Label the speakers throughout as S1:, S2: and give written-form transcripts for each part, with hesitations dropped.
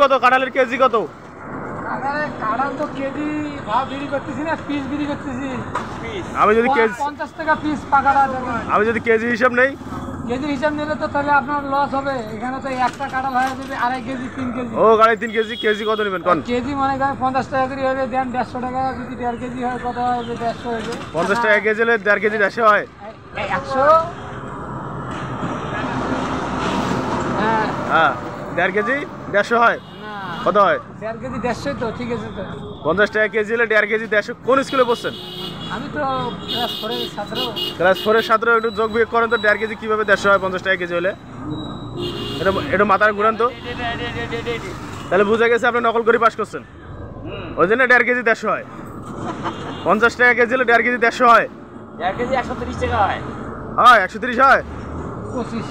S1: কত কাঁঠালের কেজি কত?
S2: কাঁঠাল তো কেজি ভাব বিক্রি করতেছি না, পিস বিক্রি করতেছি।
S1: আমি যদি কেজি
S2: 50 টাকা পিস পাকাটা দেবে।
S1: আমি যদি কেজি হিসাব নেই,
S2: কেজি হিসাব নিলে তো তাহলে আপনার লস হবে। এখানে তো একটা কাঁঠাল হয়ে যাবে 2.5 কেজি 3 কেজি।
S1: ও গাড়ি 3 কেজি, কেজি কত নেবেন কোন?
S2: কেজি মনে করেন 50 টাকা করে হবে, দেন 150 টাকা। যদি 1.5 কেজি হয় কত হবে? 150 হবে।
S1: 50 টাকা কেজি হলে 1.5 কেজি 150 হয়।
S2: 100।
S1: হ্যাঁ 1.5 কেজি 150 হয়।
S2: না
S1: কত হয়?
S2: 1.5 কেজি 150 তো ঠিক আছে তো।
S1: 50 টাকা কেজি হলে 1.5 কেজি 150। কোন স্কুলে পড়ছেন?
S2: আমি তো ক্লাস 4 এর ছাত্র।
S1: ক্লাস 4 এর ছাত্র, একটু যোগ বিয়োগ করেন তো 1.5 কেজি কিভাবে 150 হয় 50 টাকা কেজি হলে? এটা মাথার ঘুরান তো। তাহলে বুঝা গেছে আপনি নকল করে পাস করছেন। ওই জন্য 1.5 কেজি 150 হয়। 50 টাকা কেজি হলে 1.5 কেজি 150 হয়।
S2: 1 কেজি 130 টাকা হয়।
S1: হয় 130 হয়।
S2: 25।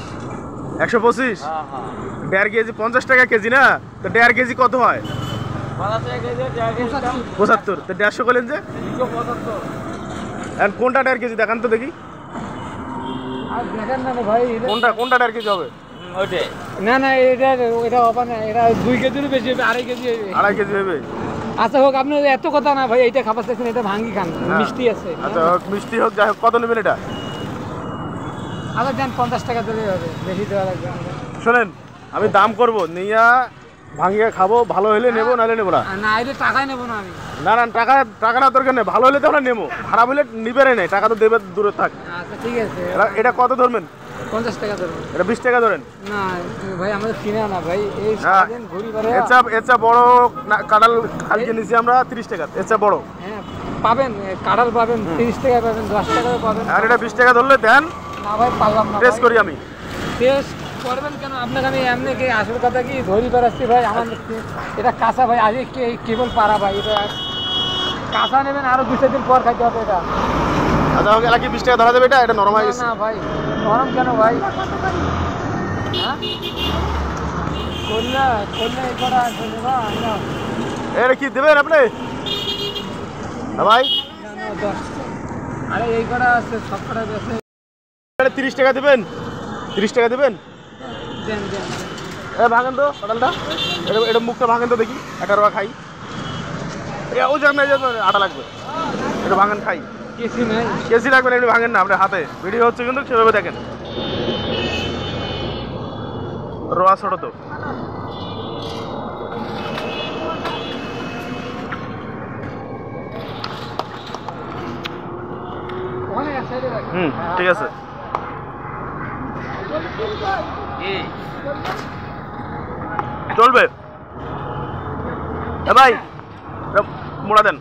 S1: 125।
S2: হ্যাঁ হ্যাঁ।
S1: 1.5 কেজি 50 টাকা কেজি না, তো 1.5 কেজি কত হয়?
S2: 50 টাকা কেজি 1.5 কেজি
S1: 75। তো 150 করলেন যে?
S2: 275।
S1: এখন কোনটা 1.5 কেজি দেখান তো দেখি।
S2: আর দেখেন না ভাই,
S1: কোনটা 1.5 কেজি হবে?
S2: ওইটাই। না না, এটা হবে না, এটা 2 কেজিরও বেশি হবে, 2.5 কেজি হবে।
S1: 2.5 কেজি হবে।
S2: আচ্ছা হোক, আপনি এত কথা না ভাই, এইটা খাবার চাইছেন, এটা ভাঙ্গি খান, মিষ্টি আছে।
S1: আচ্ছা হোক, মিষ্টি হোক, যাই হোক, কত নেবেন এটা?
S2: আবার দেন 50 টাকা দিলেই হবে, বেশি দেওয়া লাগবে না।
S1: শোনেন, আমি দাম করবো, নিয়া ভাঙিয়ে খাবো, ভালো হলে নেবো, নাহলে নেবো না।
S2: না এটা টাকাই নেবো না আমি।
S1: না না, টাকা না দরকার নেই, ভালো হলে তো আমরা নেবো, খারাপ হলে নিবেরে নেই, টাকা তো দেবে, দূরে থাক।
S2: আচ্ছা ঠিক আছে।
S1: এটা কত ধরবেন?
S2: 50 টাকা ধরুন।
S1: এটা 20 টাকা ধরেন।
S2: না ভাই, আমাদের চিনা না ভাই, এই সারাদিন ঘুরি বেড়ে।
S1: এচা বড় কাঁঠাল কালকে নিছি আমরা 30 টাকা, এচা বড়।
S2: হ্যাঁ পাবেন, কাঁঠাল পাবেন 30 টাকা পাবেন, 10 টাকা পাবেন।
S1: আর এটা 20 টাকা ধরলে দেন।
S2: না ভাই পারলাম না।
S1: টেস্ট করি আমি।
S2: টেস্ট করবেন কেন? আপনাকে আমি এমনি কি, আসল কথা কি ধরি বেড়াচ্ছি ভাই। আমার এটা কাঁচা ভাই, আজকে কেবল পারা ভাই। এটা কাঁচা নেবেন, আরো 2-4 দিন পর খাইতে হবে এটা।
S1: আচ্ছা ওকে, কি 20 টাকা ধরা যাবে? এটা নরম হয়ে গেছে।
S2: না ভাই, নরম কেন ভাই? হ্যাঁ করলে এই কটা
S1: এটা কি দেবেন আপনি? ভাই
S2: আরে এই কটা আছে, সব কটা বেশি।
S1: 30 টাকা দেবেন, 30 টাকা দেবেন।
S2: দেন দেন।
S1: এটা ভাঙেন তো কাঁঠালটা, এটা মুখটা ভাঙেন তো দেখি, একটা রোয়া খাই। ও জান আটা লাগবে, এটা ভাঙেন খাই।
S2: কেসি নাই,
S1: কেসি লাগবে না, এমনি ভাঙেন না, আপনার হাতে ভিডিও হচ্ছে কিন্তু সেভাবে দেখেন। রোয়া ছোট তো। ঠিক আছে। চলবে ভাই, মোড়া দেন।